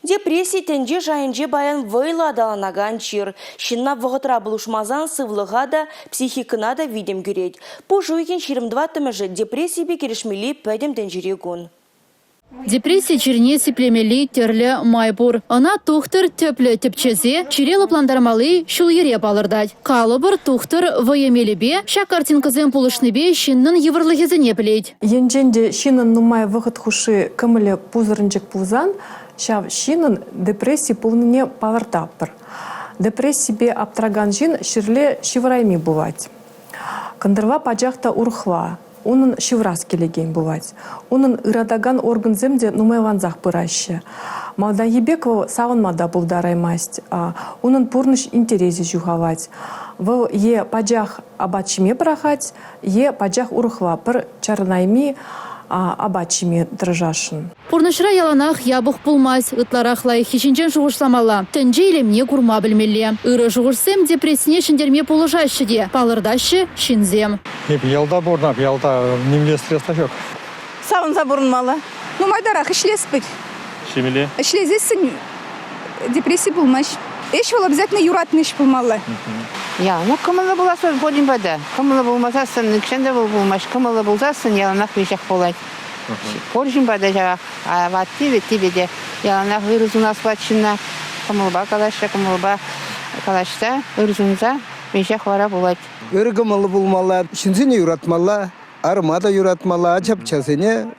Депрессия тенде жайынже баян вайла адаланаган чир. Шинна вғытра бұлышмазан сывлыға да, психикына да видем күрет. По жуйген 22 тымыжы депрессия бекерешмели пәдем тенжерегун. Депрессия черне сиплемели терлі майбур. Она тухтыр төплі тіпчезе, чирелі пландармалы шул ере балырдать. Калыбыр тухтыр воемелебе, ша картинкызен пулышныбе шиннын еврлыгезіне білейд. Енженде шинын нумай вғыт хуши кымылі пузырынчык пузан, шав шинын депрессия пулныне палыртаппыр. Депрессия аптраган жин ширле шиврайми бывать. Кандырва пачахта урхва. Унын шиврас келеген бывать. Унын ырадаган орган земде нумайланзах пыраща. Малда ебекова савынмада булдараймасть. Унын пурныш интересе жухавать. Выл е пачах абачиме прахать, е пачах урхва пыр чарнайми абачиме дрожашын. Пурнышра яланах ябық пулмаз, ытларахлай хищенчен жуғышламала. Тінже илемне курма білмелі. Үрі жуғышсем депрессіне шиндерме пулыжашы де. Палырдашы шинзем. Ялда бурнап, ялда немле стресс жоқ. Савын забұрынмалы. Ну, майдарақ ішлеспік. Шемеле? Ішлезесін депрессия болмаш. Еш ол обязательно юратны іш болмалы. Я, ну кымылы боласа болин бада. Кымылы болмасасын, кішенде болмаш. Кымылы болсасын, яланақ вешақ болай. Поржин бада жағақ. А ватти ветти яланақ вирусун асфатшына. Кымылба калашта, кымылба калашта. Вирусунза вешақ вара болай. Өрі кымылы болмала, шинзіне юратмала. Армада юратмала, ачапчасыне